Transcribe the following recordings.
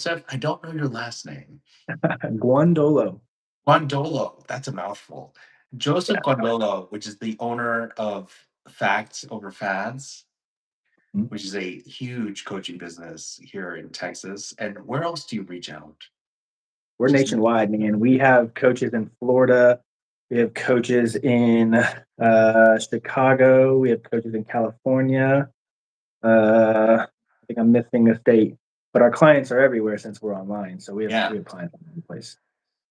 Joseph, I don't know your last name. Guandolo. Guandolo, that's a mouthful. Joseph Yeah. Guandolo, which is the owner of Facts Over Fads, Mhm. which is a huge coaching business here in Texas. And where else do you reach out? We're Just nationwide, man. We have coaches in Florida. We have coaches in Chicago. We have coaches in California. I think I'm missing a state, but our clients are everywhere since we're online. So we have yeah, we have clients all over the place.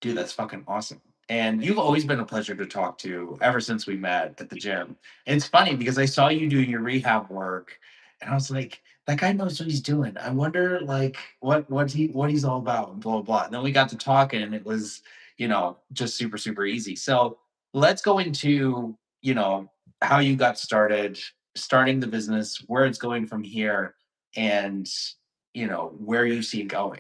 dude, that's fucking awesome. And you've always been a pleasure to talk to ever since we met at the gym. And it's funny because I saw you doing your rehab work and I was like, that guy knows what he's doing. I wonder like what he's all about and blah blah blah. And then we got to talking and it was, just super, super easy. So let's go into, how you got started, starting the business, where it's going from here, and where you see it going.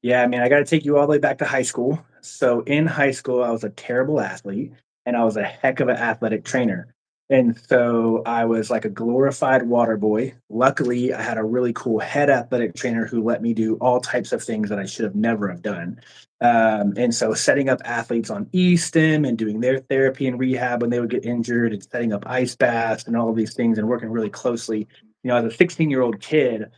Yeah, I mean, I got to take you all the way back to high school. So in high school, I was a terrible athlete and I was a heck of an athletic trainer. And so I was like a glorified water boy. Luckily, I had a really cool head athletic trainer who let me do all types of things that I should have never have done. And so setting up athletes on E-stim and doing their therapy and rehab when they would get injured and setting up ice baths and all of these things and working really closely. As a 16-year-old kid,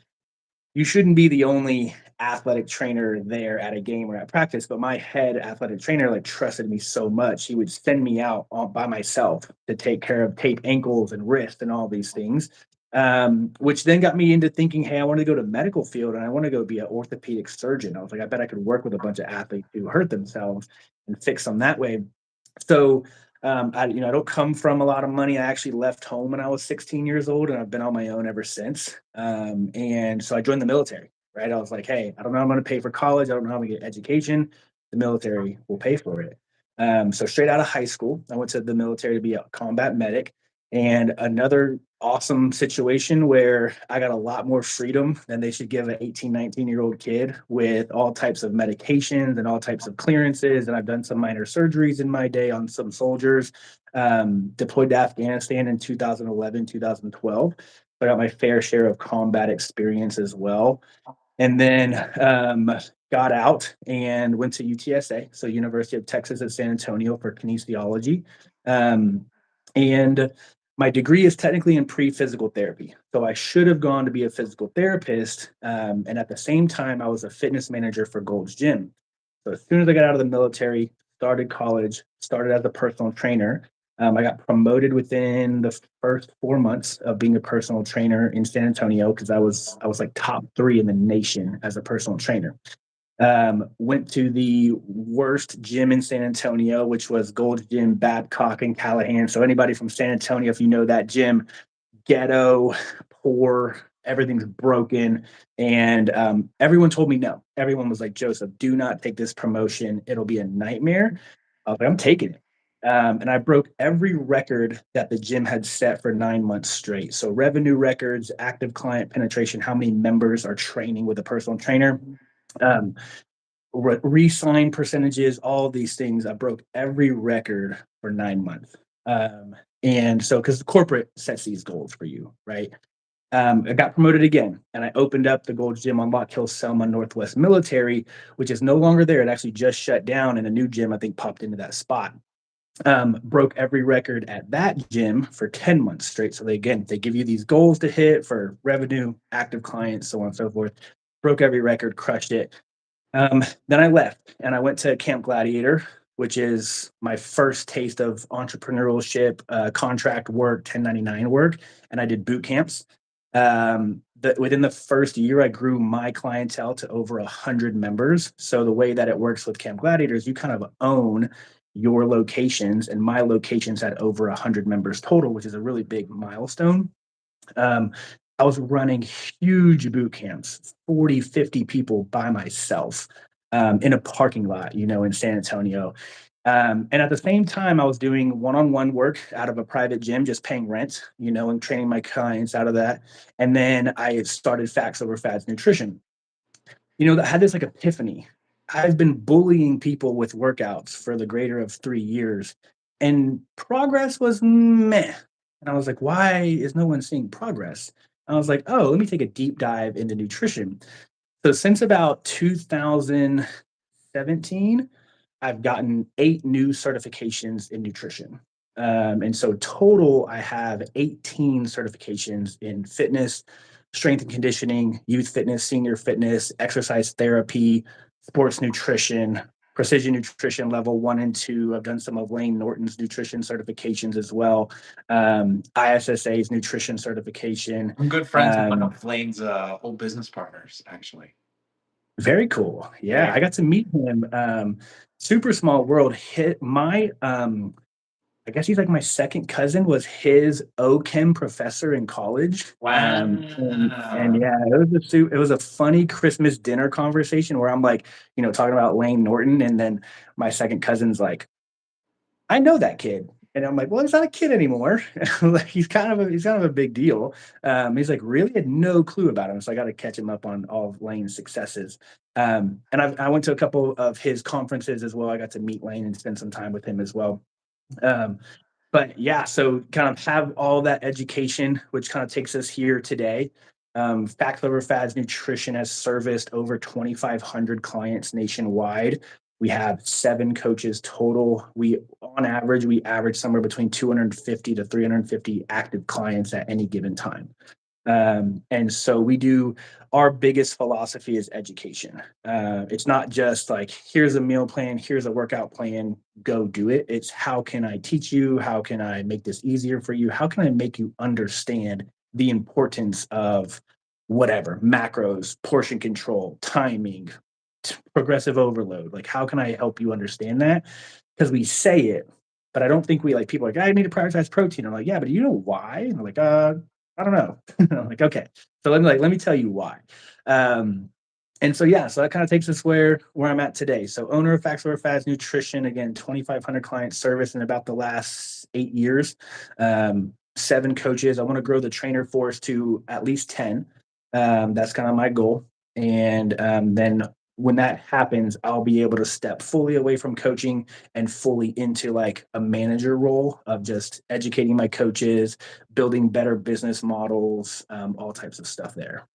you shouldn't be the only athletic trainer there at a game or at practice, but my head athletic trainer like trusted me so much. He would send me out all by myself to take care of tape ankles and wrist and all these things. Which then got me into thinking, hey, I want to go to medical field and I want to go be an orthopedic surgeon. I was like, I bet I could work with a bunch of athletes who hurt themselves and fix them that way. So I don't come from a lot of money. I actually left home when I was 16 years old, and I've been on my own ever since. And so I joined the military. Right, I was like, hey, I don't know how I'm going to pay for college. I don't know how I'm going to get education. The military will pay for it. So straight out of high school, I went to the military to be a combat medic. And another awesome situation where I got a lot more freedom than they should give an 18, 19-year-old kid with all types of medications and all types of clearances. And I've done some minor surgeries in my day on some soldiers. Deployed to Afghanistan in 2011, 2012. So I got my fair share of combat experience as well. And then got out and went to UTSA, so University of Texas at San Antonio for kinesiology. Um, and my degree is technically in pre-physical therapy. So I should have gone to be a physical therapist. And at the same time, I was a fitness manager for Gold's Gym. So as soon as I got out of the military, started college, started as a personal trainer. I got promoted within the first 4 months of being a personal trainer in San Antonio because I was like top three in the nation as a personal trainer. Went to the worst gym in San Antonio, which was Gold's Gym, Babcock, and Callahan. So anybody from San Antonio, if you know that gym, ghetto, poor, everything's broken. And everyone told me no. Everyone was like, Joseph, do not take this promotion. It'll be a nightmare. I was like, I'm taking it. And I broke every record that the gym had set for 9 months straight. So revenue records, active client penetration, how many members are training with a personal trainer, um, re-sign percentages, all these things. I broke every record for 9 months. And so, because corporate sets these goals for you, right? I got promoted again, and I opened up the Gold's Gym on Lock Hill, Selma Northwest Military, which is no longer there. It actually just shut down, and a new gym I think popped into that spot. Broke every record at that gym for 10 months straight. So they give you these goals to hit for revenue, active clients, so on and so forth. Broke every record, crushed it. Then I left and I went to Camp Gladiator, which is my first taste of entrepreneurship, contract work, 1099 work, and I did boot camps. Within the first year, I grew my clientele to over 100 members. So the way that it works with Camp Gladiator is you kind of own your locations, and my locations had over 100 members total, which is a really big milestone. Um, I was running huge boot camps, 40, 50 people by myself in a parking lot, in San Antonio. And at the same time, I was doing one on one work out of a private gym, just paying rent, and training my clients out of that. And then I started Facts Over Fads Nutrition. I had this like epiphany. I've been bullying people with workouts for the greater of 3 years, and progress was meh. And I was like, why is no one seeing progress? I was like, oh, let me take a deep dive into nutrition. So since about 2017, I've gotten 8 new certifications in nutrition. And so total, I have 18 certifications in fitness, strength and conditioning, youth fitness, senior fitness, exercise therapy, sports nutrition, precision nutrition level 1 and 2. I've done some of Lane Norton's nutrition certifications as well. ISSA's nutrition certification. I'm good friends with one Um, of Flame's old business partners, actually. Very cool. Yeah, Yeah. I got to meet him. Super small world. Hit my I guess he's like my second cousin was his OChem professor in college. And Wow. yeah, it was a funny Christmas dinner conversation where I'm like, talking about Lane Norton, and then my second cousin's like, I know that kid. And I'm like, well, he's not a kid anymore. Like he's kind of a big deal. He's like, really had no clue about him. So I got to catch him up on all of Lane's successes. And I went to a couple of his conferences as well. I got to meet Lane and spend some time with him as well. Um, but yeah, so kind of have all that education, which kind of takes us here today. Facts Over Fads Nutrition has serviced over 2,500 clients nationwide. We have 7 coaches total. On average, we average somewhere between 250 to 350 active clients at any given time. And so we do our biggest philosophy is education. It's not just like, here's a meal plan, here's a workout plan, go do it. It's how can I teach you? How can I make this easier for you? How can I make you understand the importance of whatever macros, portion control, timing, progressive overload? Like, how can I help you understand that? Because we say it, but I don't think we like people are like, I need to prioritize protein. I'm like, yeah, but do you know why? And they're like, I don't know. I'm like, okay. So let me tell you why. Um, and so yeah, so that kind of takes us where I'm at today. So owner of Facts Over Fads Nutrition, again, 2,500 client service in about the last 8 years. 7 coaches. I want to grow the trainer force to at least 10. That's kind of my goal. And then when that happens, I'll be able to step fully away from coaching and fully into like a manager role of just educating my coaches, building better business models, all types of stuff there.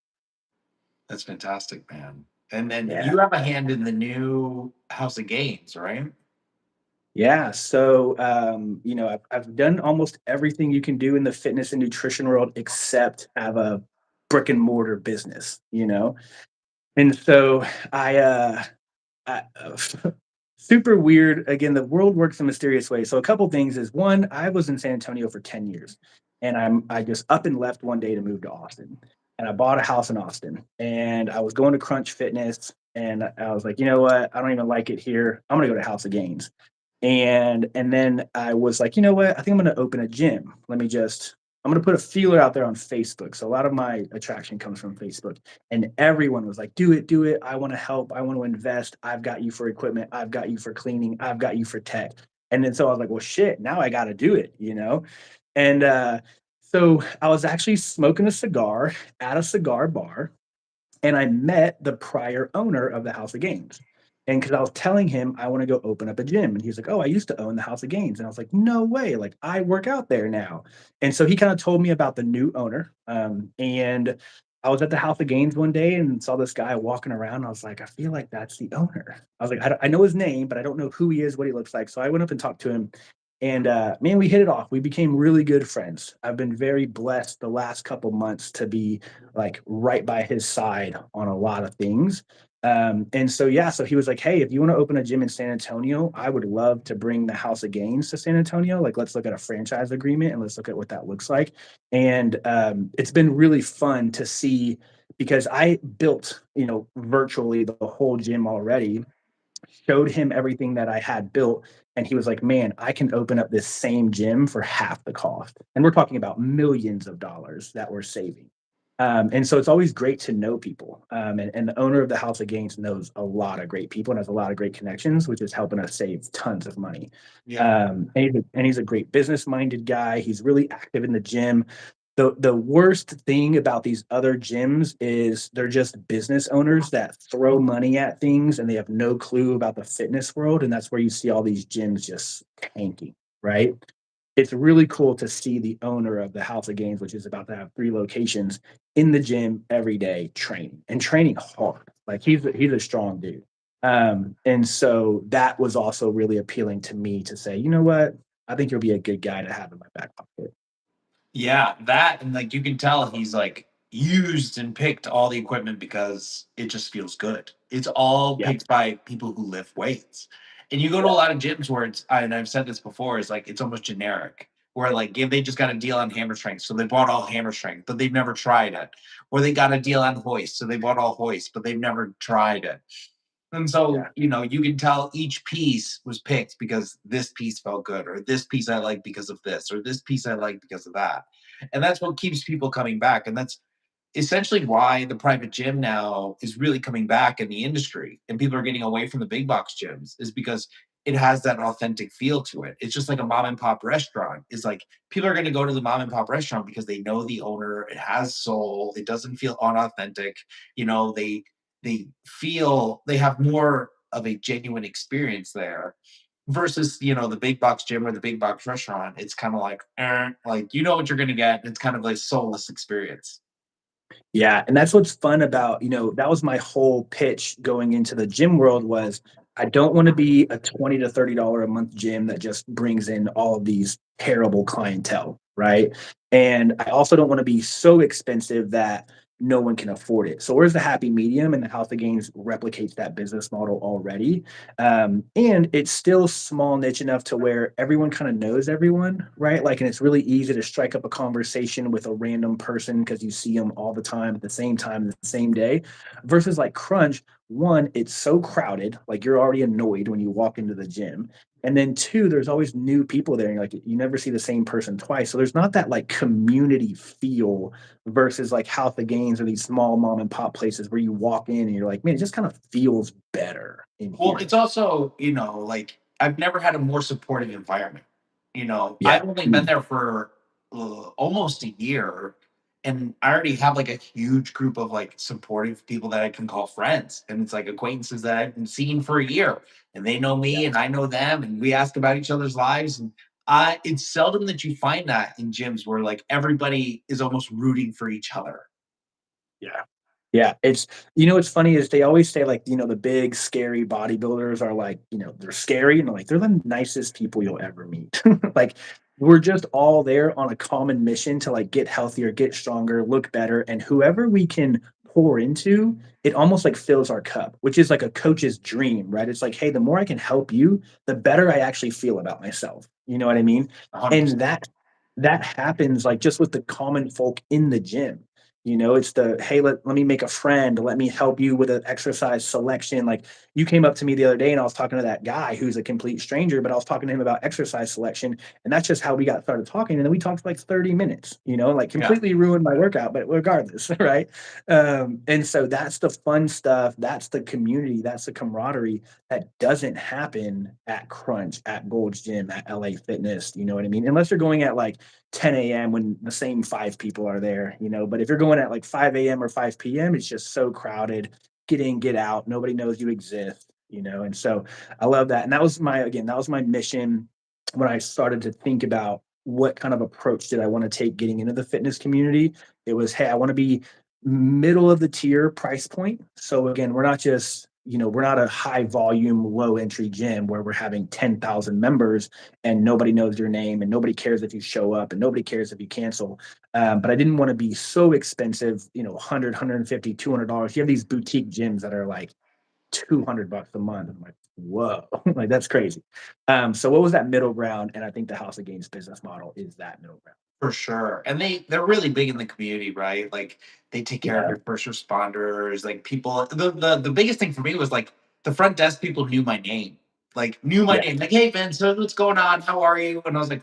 That's fantastic, man. And then Yeah. you have a hand in the new House of Games, right? Yeah. So, I've done almost everything you can do in the fitness and nutrition world except have a brick and mortar business. And so I super weird. Again, the world works in mysterious ways. So a couple things is one, I was in San Antonio for 10 years and I just up and left one day to move to Austin. And I bought a house in Austin and I was going to Crunch Fitness and I was like, you know what? I don't even like it here. I'm gonna go to House of Gains. And then I was like, you know what? I think I'm gonna open a gym. I'm gonna put a feeler out there on Facebook. So a lot of my attraction comes from Facebook. And everyone was like, do it, do it. I want to help. I want to invest. I've got you for equipment. I've got you for cleaning. I've got you for tech. And then so I was like, well, shit, now I got to do it. And so I was actually smoking a cigar at a cigar bar and I met the prior owner of the House of Games. And because I was telling him I want to go open up a gym. And he's like, oh, I used to own the House of Games. And I was like, no way. Like, I work out there now. And so he kind of told me about the new owner. And I was at the House of Games one day and saw this guy walking around. I was like, I feel like that's the owner. I was like, I know his name, but I don't know who he is, what he looks like. So I went up and talked to him. And man, we hit it off. We became really good friends. I've been very blessed the last couple months to be like right by his side on a lot of things. And so yeah, so he was like, "Hey, if you want to open a gym in San Antonio, I would love to bring the House of Gains to San Antonio. Like, let's look at a franchise agreement and let's look at what that looks like." And it's been really fun to see because I built, virtually the whole gym already, showed him everything that I had built. And he was like, man, I can open up this same gym for half the cost. And we're talking about millions of dollars that we're saving. And so it's always great to know people. And the owner of the House of Gains knows a lot of great people and has a lot of great connections, which is helping us save tons of money. Yeah. And he's a great business minded guy. He's really active in the gym. The worst thing about these other gyms is they're just business owners that throw money at things and they have no clue about the fitness world, and that's where you see all these gyms just tanking, right? It's really cool to see the owner of the House of Games, which is about to have 3 locations, in the gym every day training and training hard. Like he's a strong dude. And so that was also really appealing to me to say, you know what, I think you'll be a good guy to have in my back pocket. Yeah, that and like you can tell he's like used and picked all the equipment because it just feels good. It's all Yeah, picked by people who lift weights. And you go to a yeah, lot of gyms where and I've said this before, is like it's almost generic. Where like if they just got a deal on hammer strength, so they bought all hammer strength, but they've never tried it. Or they got a deal on hoist, so they bought all hoist, but they've never tried it. And so, yeah. you can tell each piece was picked because this piece felt good, or this piece I like because of this, or this piece I like because of that. And that's what keeps people coming back. And that's essentially why the private gym now is really coming back in the industry and people are getting away from the big box gyms is because it has that authentic feel to it. It's just like a mom and pop restaurant. It's like people are going to go to the mom and pop restaurant because they know the owner, it has soul, it doesn't feel unauthentic. They feel they have more of a genuine experience there versus the big box gym or the big box restaurant. It's kind of like like you know what you're going to get. It's kind of like soulless experience. Yeah, and that's what's fun about, that was my whole pitch going into the gym world was I don't want to be a 20 to $30 a month gym that just brings in all of these terrible clientele, right? And I also don't want to be so expensive that no one can afford it. So where's the happy medium? And the House of Gains replicates that business model already. And it's still small niche enough to where everyone kind of knows everyone, right? Like, and it's really easy to strike up a conversation with a random person because you see them all the time at the same time, the same day, versus like Crunch. One, it's so crowded, like you're already annoyed when you walk into the gym. And then two, there's always new people there. And like you never see the same person twice. So there's not that like community feel versus like House of Gains or these small mom and pop places where you walk in and you're like, man, it just kind of feels better in Well, here. it's also, like I've never had a more supportive environment. Yeah. I've only been Mm. there for almost a year, and I already have like a huge group of like supportive people that I can call friends, and it's like acquaintances that I've been seeing for a year, and they know Yeah. me, and I know them, and we ask about each other's lives, and it's seldom that you find that in gyms where like everybody is almost rooting for each other. Yeah. Yeah, what's funny is they always say like, the big scary bodybuilders are like, they're scary and like they're the nicest people you'll ever meet. Like we're just all there on a common mission to like get healthier, get stronger, look better, and whoever we can pour into, it almost like fills our cup, which is like a coach's dream, right? It's like, hey, the more I can help you, the better I actually feel about myself. You know what I mean? And 100%. that happens like just with the common folk in the gym. It's the, hey, let me make a friend, let me help you with an exercise selection. Like you came up to me the other day and I was talking to that guy who's a complete stranger, but I was talking to him about exercise selection. And that's just how we got started talking. And then we talked for like 30 minutes, like Yeah, completely ruined my workout, but regardless, right? And so that's the fun stuff. That's the community. That's the camaraderie that doesn't happen at Crunch, at Gold's Gym, at LA Fitness. You know what I mean? Unless you're going at like 10 a.m. when the same five people are there, But if you're going at like 5 a.m. or 5 p.m., it's just so crowded. Get in, get out. Nobody knows you exist. And so I love that. And that was my mission when I started to think about what kind of approach did I want to take getting into the fitness community. It was, hey, I want to be middle of the tier price point. So again, we're not a high volume, low entry gym where we're having 10,000 members and nobody knows your name and nobody cares if you show up and nobody cares if you cancel. But I didn't want to be so expensive, 100, $200. You have these boutique gyms that are like $200 a month. I'm like, whoa, like that's crazy. So what was that middle ground? And I think the House of Gains business model is that middle ground. for sure. And they're really big in the community, right? Like they take care of Yeah. your first responders, like people. The biggest thing for me was like the front desk people knew my name, like knew my Yeah. name. Like, hey Vince, what's going on? How are you? And I was like,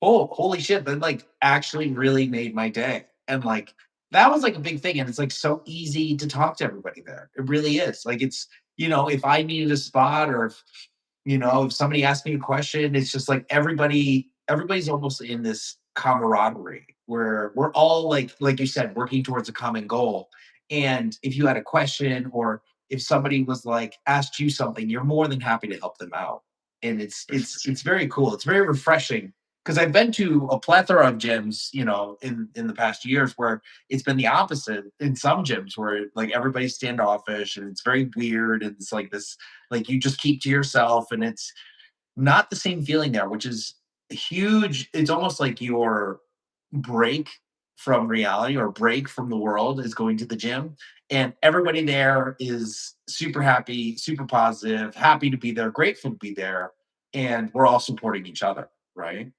oh, holy shit! That like actually really made my day. And like that was like a big thing. And it's like so easy to talk to everybody there. It really is. Like it's if I needed a spot or if somebody asked me a question, it's just like everybody's almost in this camaraderie where we're all like you said, working towards a common goal. And if you had a question or if somebody was like asked you something, you're more than happy to help them out. And it's For it's sure. it's very cool. It's very refreshing because I've been to a plethora of gyms, in the past years where it's been the opposite in some gyms where like everybody's standoffish and it's very weird and it's like this, like you just keep to yourself and it's not the same feeling there, which is huge. It's almost like your break from reality or break from the world is going to the gym. And everybody there is super happy, super positive, happy to be there, grateful to be there. And we're all supporting each other, right?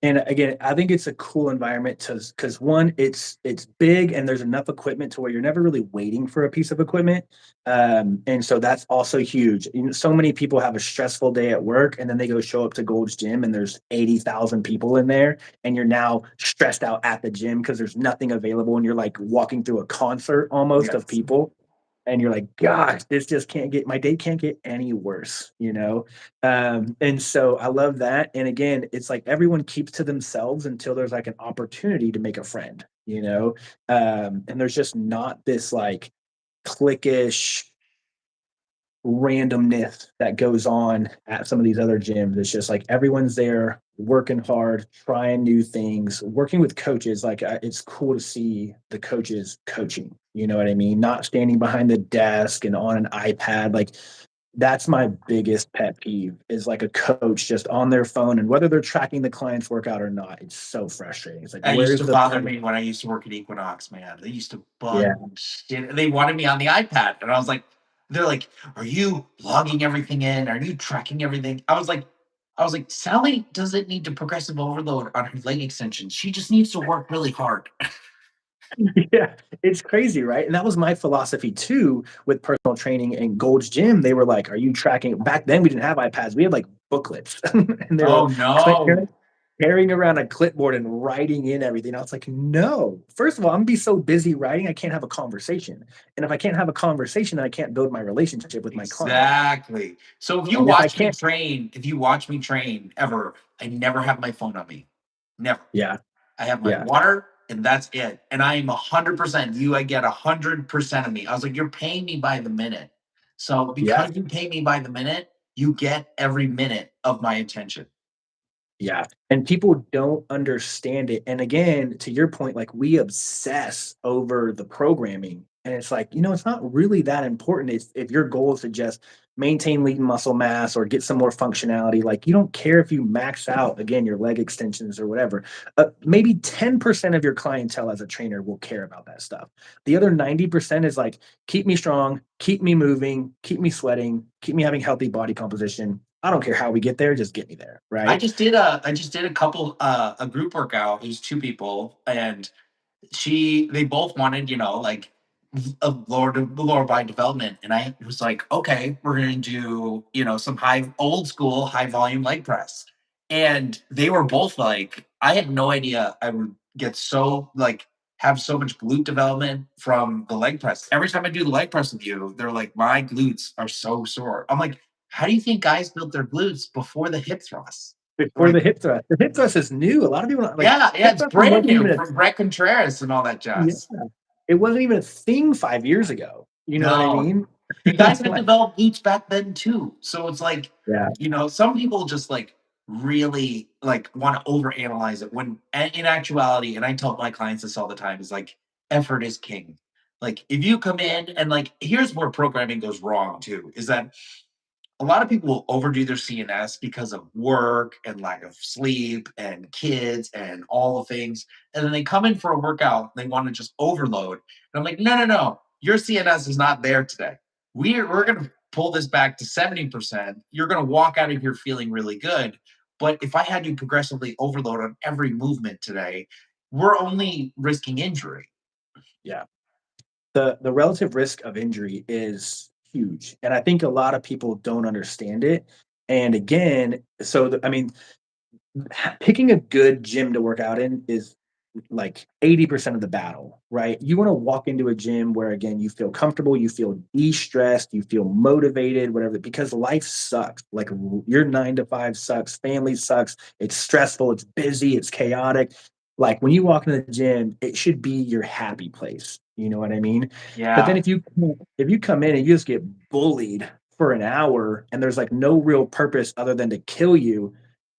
And again, I think it's a cool environment to because one, it's big and there's enough equipment to where you're never really waiting for a piece of equipment. And so that's also huge. So many people have a stressful day at work and then they go show up to Gold's Gym and there's 80,000 people in there, and you're now stressed out at the gym because there's nothing available and you're like walking through a concert almost of Yes. people. And you're like, gosh, this just can't get my day can't get any worse, you know? And so I love that. And again, it's like everyone keeps to themselves until there's like an opportunity to make a friend, you know? And there's just not this like cliquish randomness that goes on at some of these other gyms. It's just like everyone's there working hard, trying new things, working with coaches. Like it's cool to see the coaches coaching. You know what I mean? Not standing behind the desk and on an iPad. Like that's my biggest pet peeve is like a coach just on their phone, and whether they're tracking the client's workout or not, it's so frustrating. It's like, That used to where's the bother point? me when I used to work at Equinox, man. They used to bug Yeah. shit. They wanted me on the iPad, and I was like, they're like, "Are you logging everything in? Are you tracking everything?" I was like, Sally doesn't need to progressive overload on her leg extensions. She just needs to work really hard. Yeah, it's crazy, right? And that was my philosophy too with personal training and Gold's Gym. They were like, "Are you tracking?" Back then, we didn't have iPads. We had like booklets, and they were Oh no. carrying around a clipboard and writing in everything. I was like, "No! First of all, I'm gonna be so busy writing, I can't have a conversation. And if I can't have a conversation, then I can't build my relationship with my client. Exactly. So if you And if I watch me can't, train, if you watch me train ever, I never have my phone on me. Never. yeah, I have my yeah, water and that's it. And I am 100% you. I get 100% of me. I was like, you're paying me by the minute. So yeah." because you pay me by the minute, you get every minute of my attention. Yeah, and people don't understand it, and again, to your point, like, we obsess over the programming, and it's like, it's not really that important. It's if your goal is to just maintain lean muscle mass or get some more functionality, like, you don't care if you max out, again, your leg extensions or whatever. Maybe 10% of your clientele as a trainer will care about that stuff. The other 90% is like, "Keep me strong, keep me moving, keep me sweating, keep me having healthy body composition. I don't care how we get there, just get me there," right? I just did a group workout. It was two people, and they both wanted, like a lower body development. And I was like, okay, we're gonna do, some high old school high volume leg press. And they were both like, I had no idea I would get so like have so much glute development from the leg press. Every time I do the leg press with you, they're like, my glutes are so sore. I'm like, how do you think guys built their glutes before the hip thrust? Before the Like, hip thrust. The hip thrust is new. A lot of people like yeah, yeah, hip it's thrust brand wasn't new even a from Brett Contreras and all that yeah, jazz. it wasn't even a thing 5 years ago. You know what I No. mean? And guys had Like developed glutes back then too. So it's like, yeah, some people just like really like want to overanalyze it when in actuality, and I tell my clients this all the time, is like effort is king. Like if you come in and like here's where programming goes wrong too, is that a lot of people will overdo their CNS because of work and lack of sleep and kids and all the things. And then they come in for a workout, they want to just overload. And I'm like, no, no, no. Your CNS is not there today. We're yeah, going to pull this back to 70%. You're going to walk out of here feeling really good. But if I had you progressively overload on every movement today, we're only risking injury. yeah. The relative risk of injury is huge, and I think a lot of people don't understand it. And again, so I mean, picking a good gym to work out in is like 80% of the battle, right? You want to walk into a gym where again you feel comfortable, you feel de-stressed, you feel motivated, whatever, because life sucks. Like your 9 to 5 sucks, family sucks, it's stressful, it's busy, it's chaotic. Like when you walk into the gym, it should be your happy place. You know what I mean? But then Yeah. if you come in and you just get bullied for an hour and there's like no real purpose other than to kill you,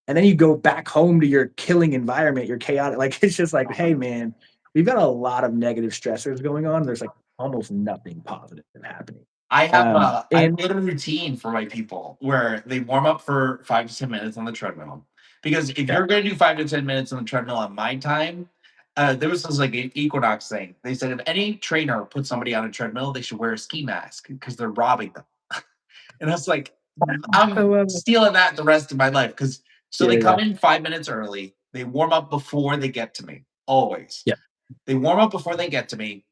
and then you go back home to your killing environment, your chaotic, like it's just like, hey man, we've got a lot of negative stressors going on. There's like almost nothing positive happening. I have And a little routine for my people where they warm up for 5 to 10 minutes on the treadmill. Because if yeah, you're gonna do 5 to 10 minutes on the treadmill on my time, there was this like an Equinox thing. They said if any trainer puts somebody on a treadmill, they should wear a ski mask because they're robbing them. And I was like, I I'm love it. stealing that the rest of my life because so Yeah, they come yeah, in 5 minutes early. They warm up before they get to me, always. yeah, They warm up before they get to me.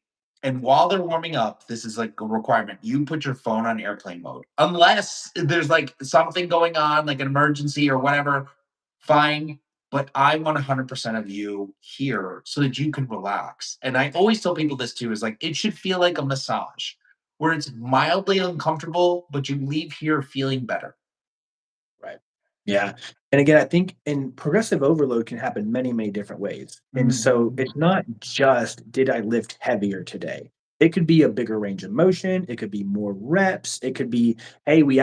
And while they're warming up, this is like a requirement. You put your phone on airplane mode. Unless there's like something going on, like an emergency or whatever, fine. But I want 100% of you here so that you can relax. And I always tell people this too is like, it should feel like a massage where it's mildly uncomfortable, but you leave here feeling better. right. Yeah. And again, I think in progressive overload can happen many, many different ways. And so Mhm. it's not just did I lift heavier today? It could be a bigger range of motion. It could be more reps. It could be, hey, we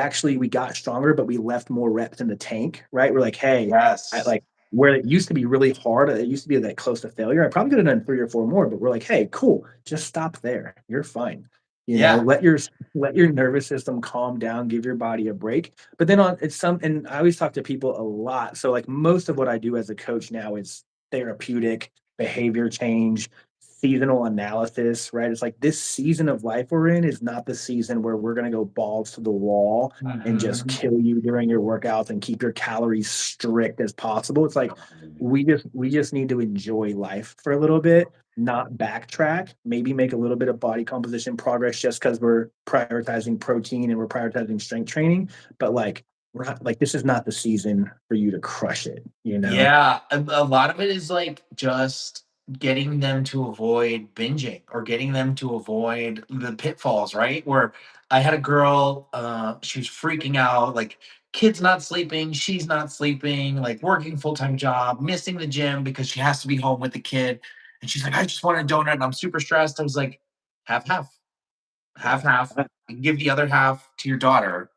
got stronger, but we left more reps in the tank, right? We're like, hey, I Yes. like where it used to be really hard, it used to be like close to failure. I probably could have done three or four more, but we're like, hey, cool, just stop there. You're fine. Yeah. Let your nervous system calm down, give your body a break. But then on it's some and I always talk to people a lot. So like most of what I do as a coach now is therapeutic, behavior change, seasonal analysis, right? It's like this season of life we're in is not the season where we're going to go balls to the wall and just Mhm. kill you during your workouts and keep your calories strict as possible. It's like we just need to enjoy life for a little bit, not backtrack, maybe make a little bit of body composition progress just because we're prioritizing protein and we're prioritizing strength training. But like, we're not like, this is not the season for you to crush it, you know? Yeah, a lot of it is like just getting them to avoid binging or getting them to avoid the pitfalls, right? Where I had a girl, she was freaking out, like kids not sleeping, she's not sleeping, like working full-time job, missing the gym because she has to be home with the kid. And she's like, I just want a donut and I'm super stressed. I was like, half, half, half, Yeah. half. And give the other half to your daughter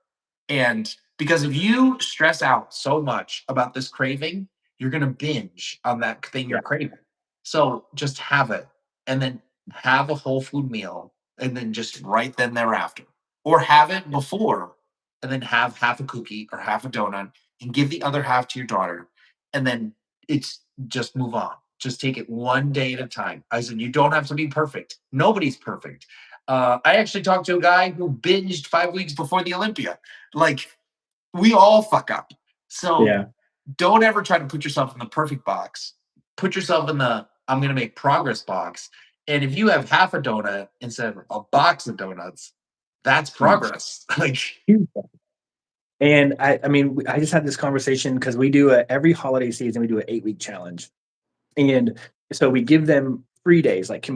and because if you stress out so much about this craving, you're going to binge on that thing Yeah. you're craving. So just have it and then have a whole food meal and then just right then thereafter. Or have it Yeah. before and then have half a cookie or half a donut and give the other half to your daughter. And then it's just move on. Just take it one day at a time. I said, you don't have to be perfect. Nobody's perfect. I actually talked to a guy who binged 5 weeks before the Olympia. Like, we all fuck up. So Yeah. don't ever try to put yourself in the perfect box. Put yourself in the I'm going to make progress box. And if you have half a donut instead of a box of donuts, that's Huge. progress. Like, Huge. And I mean, I just had this conversation because we do every holiday season, we do an 8 week challenge. And so we give them 3 days, like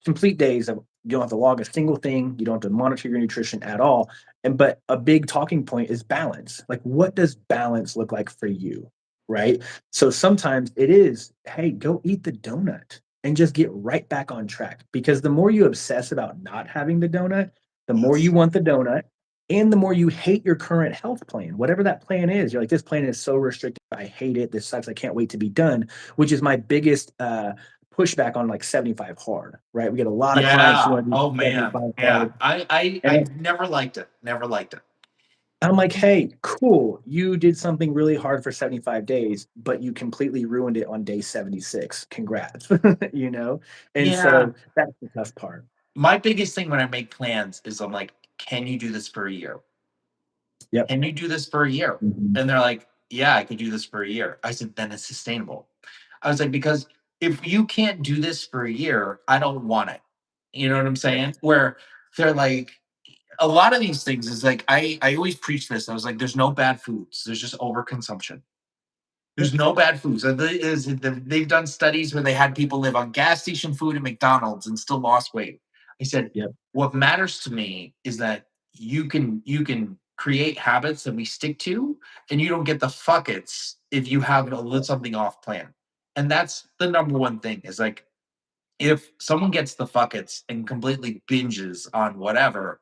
complete days of you don't have to log a single thing, you don't have to monitor your nutrition at all. And but a big talking point is balance. Like, what does balance look like for you? Right. So sometimes it is, hey, go eat the donut and just get right back on track. Because the more you obsess about not having the donut, the more you yes. want the donut and the more you hate your current health plan, whatever that plan is. You're like, this plan is so restrictive. I hate it. This sucks. I can't wait to be done, which is my biggest pushback on like 75 hard, right? We get a lot of clients who Yeah. want to do Oh man. 75 Yeah. hard. I And never liked it. Never liked it. I'm like, hey, cool. You did something really hard for 75 days, but you completely ruined it on day 76. Congrats. you know? And Yeah. so that's the tough part. My biggest thing when I make plans is I'm like, can you do this for a year? Yep. Can you do this for a year? Mhm. And they're like, yeah, I could do this for a year. I said, then it's sustainable. I was like, because if you can't do this for a year, I don't want it. You know what I'm Yep. saying? Where they're like, a lot of these things is like, I always preach this. I was like, there's no bad foods, there's just overconsumption. Yep. There's no bad foods. They've done studies where they had people live on gas station food and McDonald's and still lost weight. I said, Yep. what matters to me is that you can create habits that we stick to, and you don't get the fuckets if you have something off plan. And that's the number one thing is like if someone gets the fuckets and completely binges on whatever,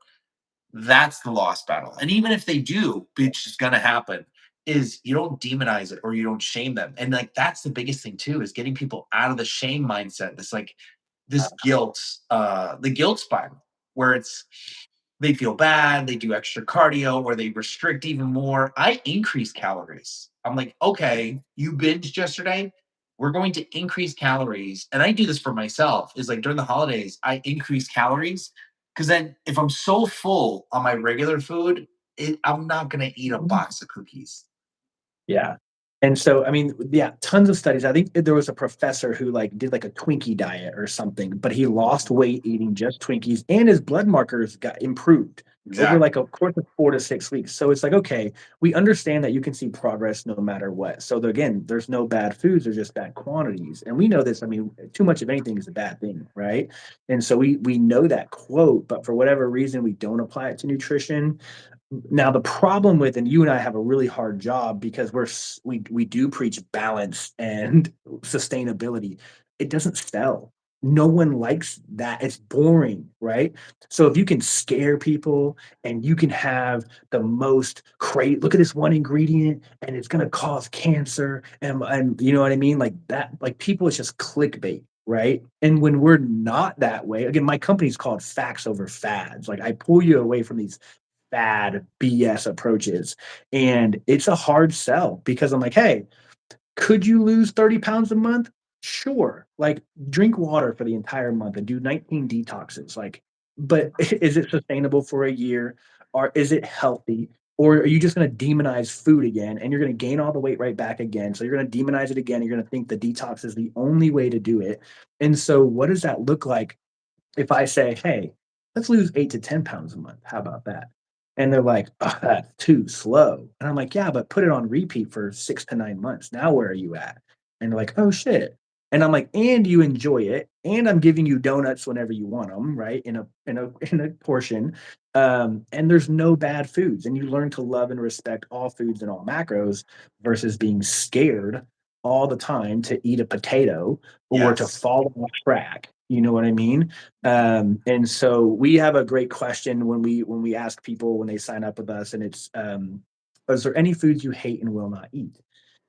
that's the lost battle. And even if they do, which is going to happen, is you don't demonize it or you don't shame them. And like that's the biggest thing too, is getting people out of the shame mindset. This like this guilt, the guilt spiral where it's they feel bad, they do extra cardio, or they restrict even more. I increase calories. I'm like, okay, you binged yesterday. We're going to increase calories. And I do this for myself, is like during the holidays, I increase calories. Cause then if I'm so full on my regular food, I'm not going to eat a box of cookies. Yeah. And so, I mean, yeah, tons of studies. I think there was a professor who like did like a Twinkie diet or something, but he lost weight eating just Twinkies and his blood markers got improved over Exactly. like a course of 4 to 6 weeks. So it's like, okay, we understand that you can see progress no matter what. So again, there's no bad foods, there's just bad quantities. And we know this. I mean, too much of anything is a bad thing, right? And so we know that quote, but for whatever reason, we don't apply it to nutrition. Now the problem with, and you and I have a really hard job because we do preach balance and sustainability. It doesn't sell. No one likes that. It's boring, right? So if you can scare people and you can have the most crazy, look at this one ingredient and it's going to cause cancer and you know what I mean? Like that, like people, it's just clickbait, right? And when we're not that way, again, my company's called Facts Over Fads. Like I pull you away from these bad BS approaches. And it's a hard sell because I'm like, hey, could you lose 30 pounds a month? Sure. Like drink water for the entire month and do 19 detoxes. Like, but is it sustainable for a year? Or is it healthy? Or are you just going to demonize food again and you're going to gain all the weight right back again? So you're going to demonize it again. You're going to think the detox is the only way to do it. And so, what does that look like if I say, hey, let's lose 8 to 10 pounds a month? How about that? And they're like, oh, that's too slow. And I'm like, yeah, but put it on repeat for 6 to 9 months. Now, where are you at? And they're like, oh, shit. And I'm like, and you enjoy it. And I'm giving you donuts whenever you want them, right? In a portion. And there's no bad foods. And you learn to love and respect all foods and all macros versus being scared all the time to eat a potato or to Yes. fall off track. You know what I mean? And so we have a great question when we ask people when they sign up with us, and it's is there any foods you hate and will not eat?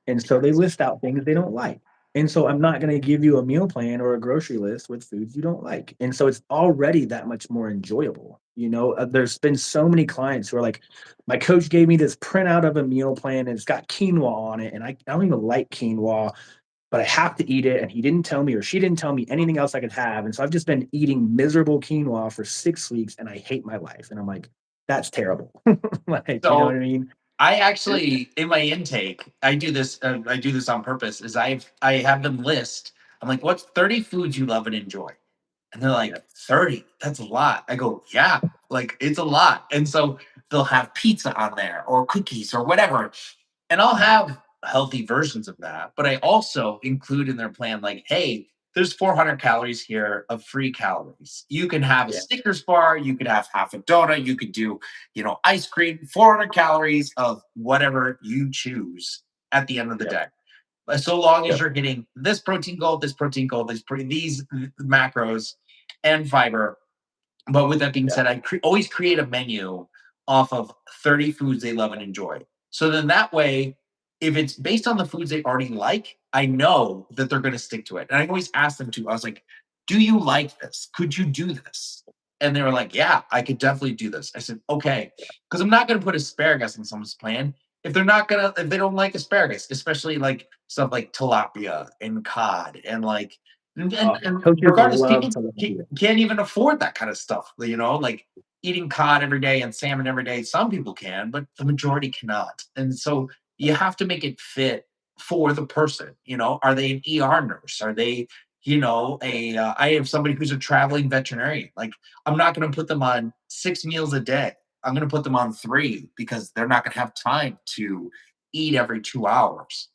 And so they list out things they don't like. And so I'm not going to give you a meal plan or a grocery list with foods you don't like. And so it's already that much more enjoyable. You know, there's been so many clients who are like, my coach gave me this printout of a meal plan and it's got quinoa on it. And I don't even like quinoa, but I have to eat it. And he didn't tell me, or she didn't tell me anything else I could have. And so I've just been eating miserable quinoa for 6 weeks and I hate my life. And I'm like, that's terrible. Like, you know what So I mean? I actually, in my intake, I do this. I do this on purpose. Is I have them list. I'm like, what's 30 foods you love and enjoy? And they're Yeah. like, 30? That's a lot. I go, yeah, like it's a lot. And so they'll have pizza on there or cookies or whatever. And I'll have healthy versions of that. But I also include in their plan, like, hey, there's 400 calories here of free calories. You can have a Yeah. Snickers bar, you could have half a donut, you could do, ice cream, 400 calories of whatever you choose at the end of the Yep. day. But so long as Yep. you're getting this protein goal, these macros and fiber. But with that being Yeah. said, I always create a menu off of 30 foods they love and enjoy. So then that way, if it's based on the foods they already like, I know that they're going to stick to it. And I always ask them to, I was like, do you like this? Could you do this? And they were like, yeah, I could definitely do this. I said, okay. Because I'm not going to put asparagus in someone's plan if they don't like asparagus, especially like stuff like tilapia and cod and like and Coaches regardless, love people tilapia. can't even afford that kind of stuff. Like eating cod every day and salmon every day. Some people can, but the majority cannot. And so you have to make it fit for the person. Are they an ER nurse? Are they, a? I have somebody who's a traveling veterinarian. Like I'm not going to put them on 6 meals a day. I'm going to put them on three because they're not going to have time to eat every 2 hours.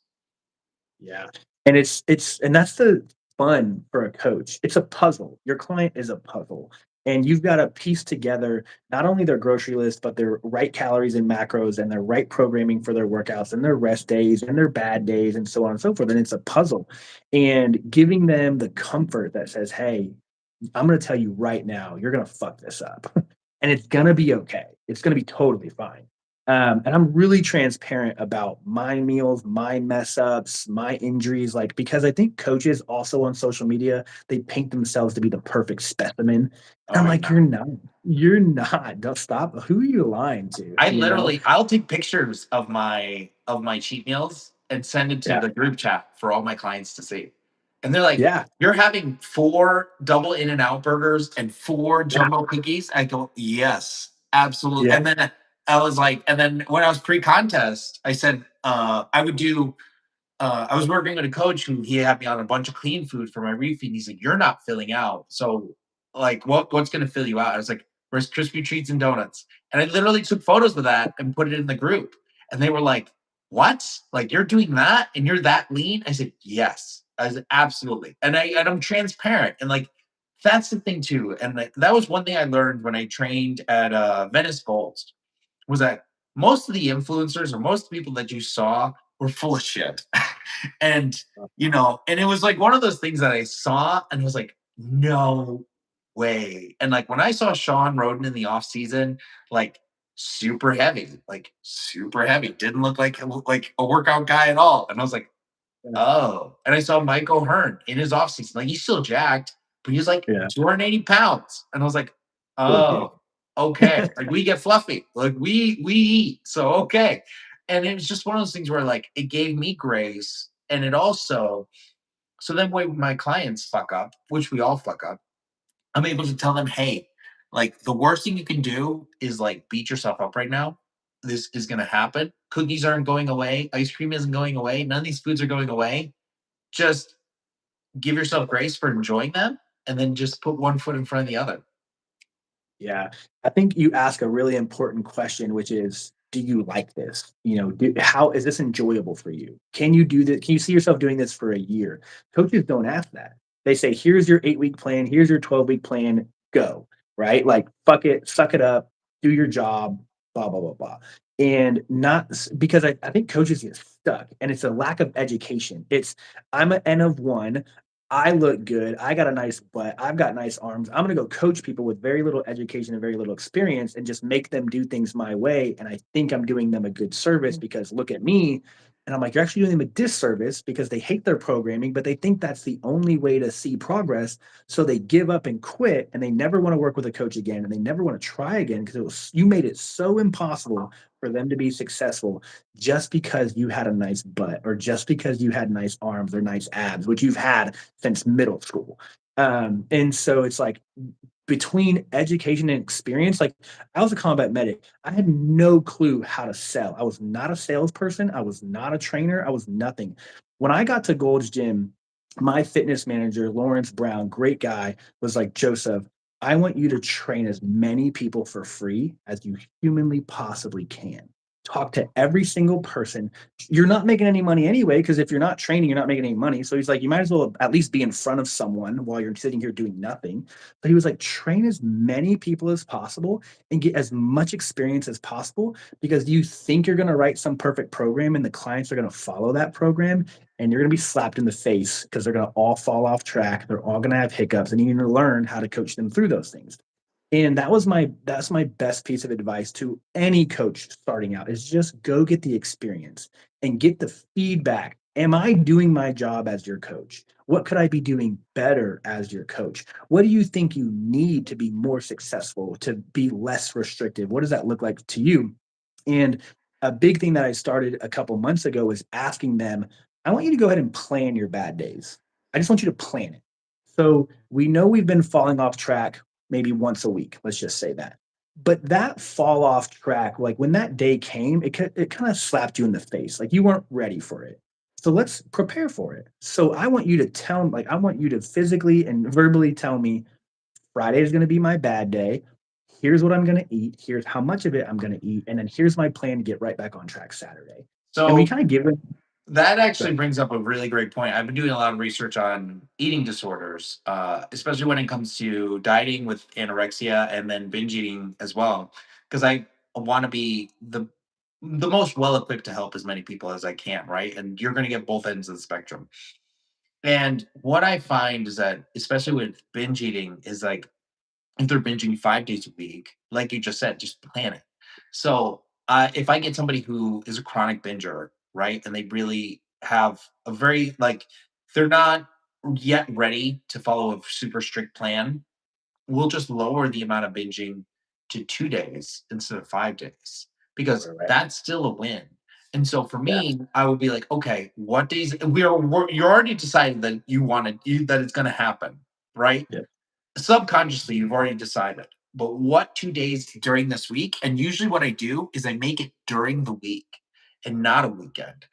Yeah. And and that's the fun for a coach. It's a puzzle. Your client is a puzzle. And you've got to piece together not only their grocery list, but their right calories and macros and their right programming for their workouts and their rest days and their bad days and so on and so forth. And it's a puzzle. And giving them the comfort that says, hey, I'm going to tell you right now, you're going to fuck this up. And it's going to be okay. It's going to be totally fine. And I'm really transparent about my meals, my mess ups, my injuries, like because I think coaches also on social media, they paint themselves to be the perfect specimen. And Oh I'm yeah. like, you're not. You're not. Don't stop. Who are you lying to? I You know? literally I'll take pictures of my cheat meals and send it to Yeah. the group chat for all my clients to see. And they're like, Yeah. "You're having 4 double In and Out burgers and 4 Yeah. jumbo cookies?" I go, "Yes, absolutely." Yeah. And then I was like and then when I was pre-contest, I said, I would do I was working with a coach who he had me on a bunch of clean food for my refeed. He's like, "You're not filling out. So, like, what's going to fill you out?" I was like, "Where's crispy treats and donuts?" And I literally took photos of that and put it in the group. And they were like, "What? Like, you're doing that and you're that lean?" I said, "Yes." I said, "Absolutely." And I'm transparent. And like, that's the thing too. And like, that was one thing I learned when I trained at Venice Golds was that most of the influencers or most people that you saw were full of shit. and and it was like one of those things that I saw and was like, no way. And like when I saw Sean Roden in the off season, like super heavy, didn't look like a workout guy at all. And I was like, Yeah. oh, and I saw Mike O'Hearn in his offseason. Like he's still jacked, but he's like Yeah. 280 pounds. And I was like, Okay. oh, okay. Like we get fluffy. Like we eat. So okay. And it was just one of those things where like it gave me grace. And it also so then when my clients fuck up, which we all fuck up, I'm able to tell them, hey, like the worst thing you can do is like beat yourself up right now. This is gonna happen. Cookies aren't going away, ice cream isn't going away, none of these foods are going away. Just give yourself grace for enjoying them and then just put one foot in front of the other. Yeah, I think you ask a really important question, which is, do you like this? How is this enjoyable for you? Can you do this? Can you see yourself doing this for a year? Coaches don't ask that. They say, here's your 8-week plan, here's your 12-week plan, go, right? Like, fuck it, suck it up, do your job, blah, blah, blah, blah. And because I think coaches get stuck and it's a lack of education. I'm an N of one. I look good. I got a nice butt. I've got nice arms. I'm going to go coach people with very little education and very little experience and just make them do things my way. And I think I'm doing them a good service because look at me. And I'm like, you're actually doing them a disservice because they hate their programming, but they think that's the only way to see progress. So they give up and quit and they never want to work with a coach again and they never want to try again because you made it so impossible for them to be successful just because you had a nice butt or just because you had nice arms or nice abs, which you've had since middle school. And so it's like between education and experience, like I was a combat medic. I had no clue how to sell. I was not a salesperson. I was not a trainer. I was nothing. When I got to Gold's Gym, my fitness manager, Lawrence Brown, great guy, was like, Joseph, I want you to train as many people for free as you humanly possibly can. Talk to every single person. You're not making any money anyway, because if you're not training, you're not making any money. So he's like, you might as well at least be in front of someone while you're sitting here doing nothing. But he was like, train as many people as possible and get as much experience as possible because you think you're going to write some perfect program and the clients are going to follow that program and you're going to be slapped in the face because they're going to all fall off track. They're all going to have hiccups and you need to learn how to coach them through those things. And that's my best piece of advice to any coach starting out is just go get the experience and get the feedback. Am I doing my job as your coach? What could I be doing better as your coach? What do you think you need to be more successful, to be less restrictive? What does that look like to you? And a big thing that I started a couple months ago is asking them, I want you to go ahead and plan your bad days. I just want you to plan it. So we know we've been falling off track maybe once a week. Let's just say that. But that fall off track, like when that day came, it kind of slapped you in the face. Like you weren't ready for it. So let's prepare for it. So I want you to I want you to physically and verbally tell me Friday is going to be my bad day. Here's what I'm going to eat. Here's how much of it I'm going to eat. And then here's my plan to get right back on track Saturday. And we So kind of give them, that actually but brings up a really great point. I've been doing a lot of research on eating disorders, especially when it comes to dieting with anorexia and then binge eating as well, because I want to be the most well equipped to help as many people as I can, right? And you're going to get both ends of the spectrum. And what I find is that, especially with binge eating, is like if they're binging 5 days a week, like you just said, just plan it. So if I get somebody who is a chronic binger, right, and they really have a very like they're not yet ready to follow a super strict plan, we'll just lower the amount of binging to 2 days instead of 5 days because Right, right. that's still a win. And so for Yeah, me, I would be like, okay, what days you're already decided that that it's going to happen, right? yeah, Subconsciously you've already decided, but what 2 days during this week? And usually what I do is I make it during the week and not a weekend,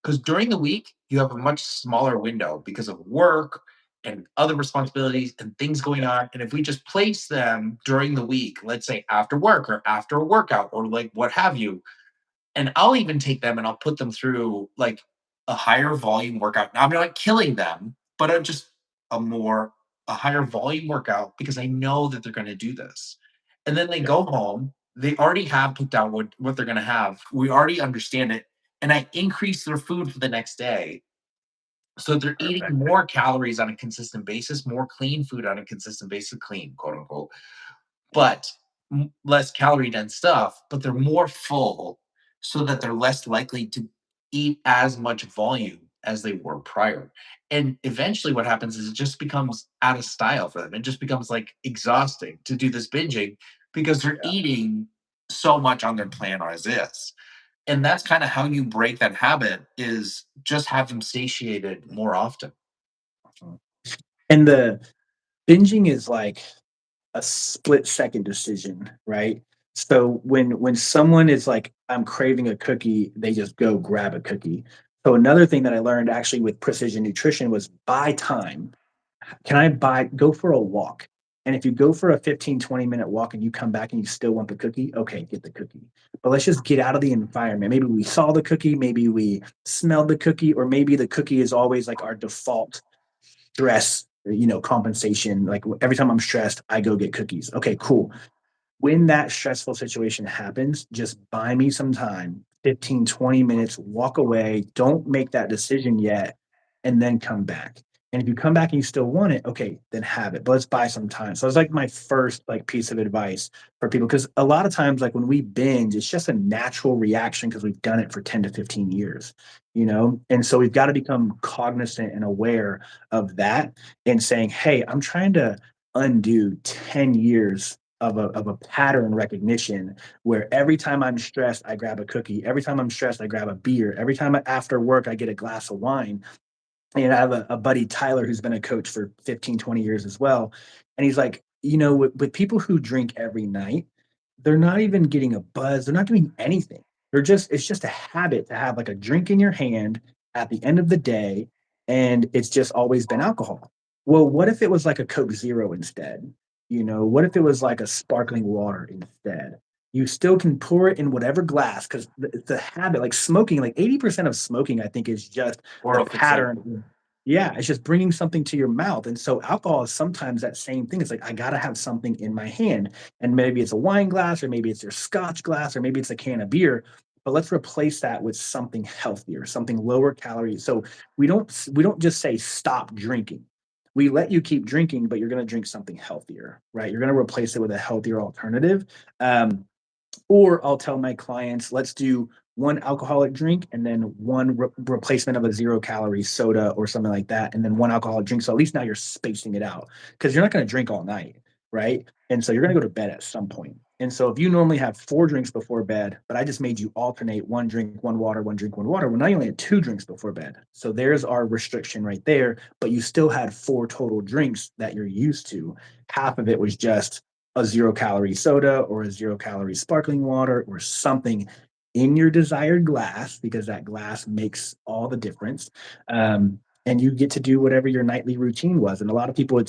because during the week you have a much smaller window because of work and other responsibilities and things going yeah, on. And if we just place them during the week, let's say after work or after a workout or like what have you, and I'll even take them and I'll put them through like a higher volume workout. Now I'm not killing them, but just a more a higher volume workout because I know that they're going to do this. And then they yeah. go home, they already have picked out what they're going to have. We already understand it. And I increase their food for the next day. So they're eating Perfect. more calories on a consistent basis, more clean food on a consistent basis, clean, quote unquote, but less calorie dense stuff, but they're more full so that they're less likely to eat as much volume as they were prior. And eventually, what happens is it just becomes out of style for them. It just becomes like exhausting to do this binging because they're Yeah. eating so much on their plan as is. And that's kind of how you break that habit is just have them satiated more often. Mhm. And the binging is like a split second decision, right? So when someone is like, I'm craving a cookie, they just go grab a cookie. So another thing that I learned actually with precision nutrition was buy time. Can I buy go for a walk? And if you go for a 15-20 minute walk and you come back and you still want the cookie, okay, get the cookie. But let's just get out of the environment. Maybe we saw the cookie, maybe we smelled the cookie, or maybe the cookie is always like our default stress, compensation. Like every time I'm stressed, I go get cookies. Okay, cool. When that stressful situation happens, just buy me some time, 15-20 minutes, walk away. Don't make that decision yet, and then come back. And if you come back and you still want it, okay, then have it. But let's buy some time. So it's like my first like piece of advice for people because a lot of times, like when we binge, it's just a natural reaction because we've done it for 10 to 15 years, And so we've got to become cognizant and aware of that and saying, hey, I'm trying to undo 10 years of a pattern recognition where every time I'm stressed, I grab a cookie. Every time I'm stressed, I grab a beer. Every time after work, I get a glass of wine. And I have a buddy, Tyler, who's been a coach for 15, 20 years as well. And he's like, with people who drink every night, they're not even getting a buzz. They're not doing anything. It's just a habit to have like a drink in your hand at the end of the day. And it's just always been alcohol. Well, what if it was like a Coke Zero instead? What if it was like a sparkling water instead? You still can pour it in whatever glass because the habit, like smoking, like 80% of smoking, I think, is just the Oral fixation. pattern. Yeah, it's just bringing something to your mouth. And so alcohol is sometimes that same thing. It's like, I got to have something in my hand. And maybe it's a wine glass, or maybe it's your scotch glass, or maybe it's a can of beer. But let's replace that with something healthier, something lower calorie. So we don't just say stop drinking. We let you keep drinking, but you're going to drink something healthier, right? You're going to replace it with a healthier alternative. Or I'll tell my clients, let's do one alcoholic drink and then one replacement of a 0 calorie soda or something like that. And then one alcoholic drink. So at least now you're spacing it out because you're not going to drink all night. Right. And so you're going to go to bed at some point. And so if you normally have 4 drinks before bed, but I just made you alternate one drink, one water, one drink, one water. Well, now you only had 2 drinks before bed. So there's our restriction right there. But you still had 4 total drinks that you're used to. Half of it was just a 0 calorie soda or a 0 calorie sparkling water or something in your desired glass because that glass makes all the difference. And you get to do whatever your nightly routine was. And a lot of people,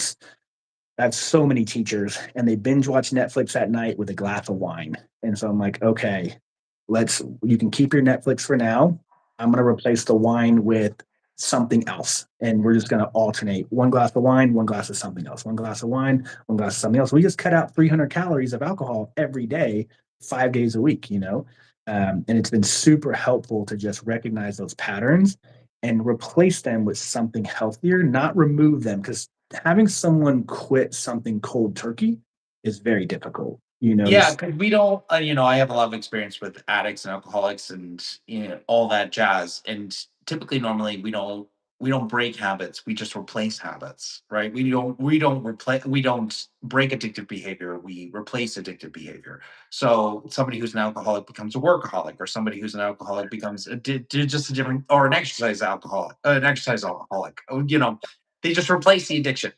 I have so many teachers and they binge watch Netflix at night with a glass of wine. And so I'm like, okay, you can keep your Netflix for now. I'm going to replace the wine with something else. And we're just going to alternate one glass of wine, one glass of something else, one glass of wine, one glass of something else. We just cut out 300 calories of alcohol every day, 5 days a week. And it's been super helpful to just recognize those patterns and replace them with something healthier, not remove them. Because having someone quit something cold turkey is very difficult. you know, Yeah, because we don't, I have a lot of experience with addicts and alcoholics and all that jazz. And typically, normally, we don't break habits. We just replace habits, right? We don't break addictive behavior. We replace addictive behavior. So somebody who's an alcoholic becomes a workaholic, or somebody who's an alcoholic becomes just a different, or an exercise alcoholic. They just replace the addiction.